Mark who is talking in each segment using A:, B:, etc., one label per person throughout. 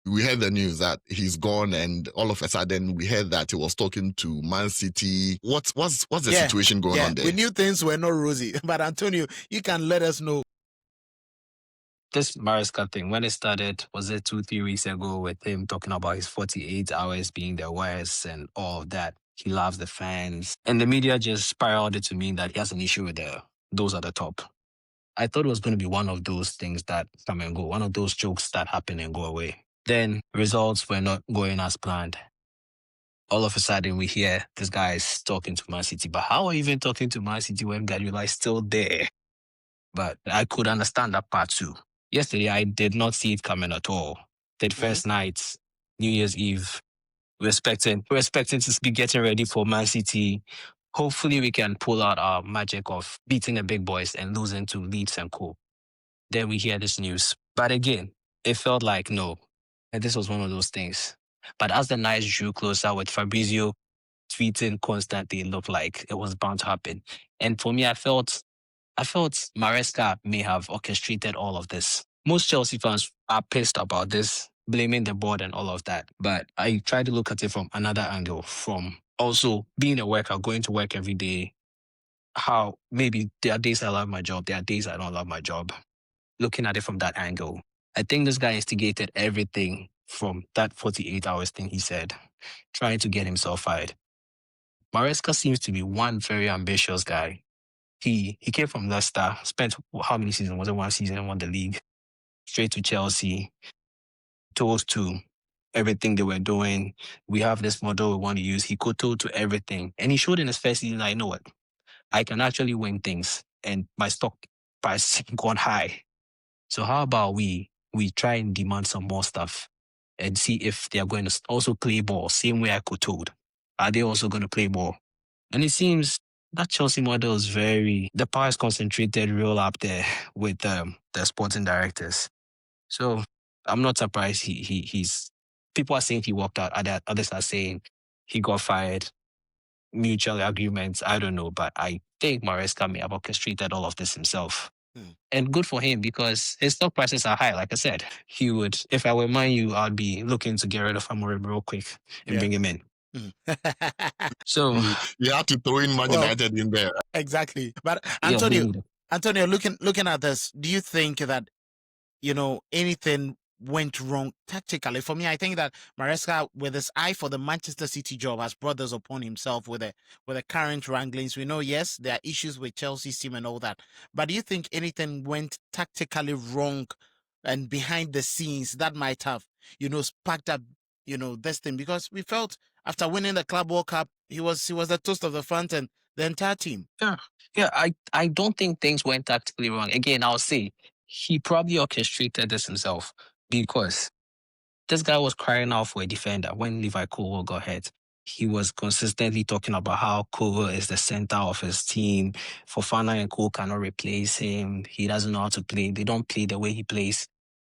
A: we heard the news that he's gone, and all of a sudden we heard that he was talking to Man City. What's the situation going on there?
B: We knew things were not rosy, but Antonio, you can let us know.
C: This Maresca thing, when it started, was it 2-3 weeks ago with him talking about his 48 hours being the worst and all of that? He loves the fans. And the media just spiraled it to mean that he has an issue with those at the top. I thought it was going to be one of those things that come and go, one of those jokes that happen and go away. Then results were not going as planned. All of a sudden, we hear this guy is talking to Man City. But how are you even talking to Man City when Guardiola is still there? But I could understand that part too. Yesterday, I did not see it coming at all. The first night, New Year's Eve, we're expecting to be getting ready for Man City. Hopefully, we can pull out our magic of beating the big boys and losing to Leeds and co. Then we hear this news. But again, it felt like, no, and this was one of those things. But as the nights drew closer with Fabrizio tweeting constantly, it looked like it was bound to happen. And for me, I felt Maresca may have orchestrated all of this. Most Chelsea fans are pissed about this, blaming the board and all of that. But I try to look at it from another angle, from also being a worker, going to work every day, how maybe there are days I love my job, there are days I don't love my job. Looking at it from that angle, I think this guy instigated everything from that 48 hours thing he said, trying to get himself fired. Maresca seems to be one very ambitious guy. He came from Leicester, spent how many seasons? Was it one season, won the league, straight to Chelsea, told to everything they were doing. We have this model we want to use. He kowtowed to everything. And he showed in his first season, I know what, I can actually win things. And my stock price gone high. So how about we try and demand some more stuff and see if they are going to also play ball, same way I kowtowed. Are they also going to play ball? And it seems that Chelsea model is the power is concentrated real up there with the sporting directors. So I'm not surprised he's people are saying he walked out, others are saying he got fired, mutual agreements, I don't know, but I think Maresca may have orchestrated all of this himself. And good for him because his stock prices are high. Like I said, he would, if I were Man U, I'd be looking to get rid of Amorim real quick and bring him in. So
A: you have to throw in Man United in there.
B: Exactly. But Antonio, looking at this, do you think that anything went wrong tactically? For me, I think that Maresca, with his eye for the Manchester City job, has brought this upon himself with the current wranglings. We know, yes, there are issues with Chelsea's team and all that, but do you think anything went tactically wrong and behind the scenes that might have, sparked up, this thing? Because we felt after winning the Club World Cup, he was the toast of the front and the entire team.
C: Yeah. I don't think things went tactically wrong. Again, I'll say he probably orchestrated this himself because this guy was crying out for a defender when Levi Colwill got hurt. He was consistently talking about how Colwill is the center of his team. Fofana and Cole cannot replace him. He doesn't know how to play. They don't play the way he plays.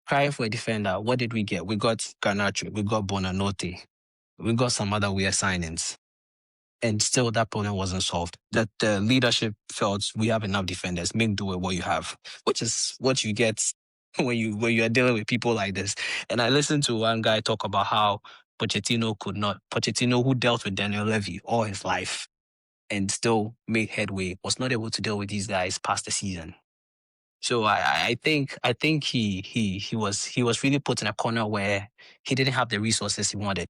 C: Crying for a defender. What did we get? We got Garnacho. We got Bonanote. We got some other weird signings. And still that problem wasn't solved. That the leadership felt we have enough defenders, make do with what you have, which is what you get when you are dealing with people like this. And I listened to one guy talk about how Pochettino, who dealt with Daniel Levy all his life and still made headway, was not able to deal with these guys past the season. So I think he was really put in a corner where he didn't have the resources he wanted.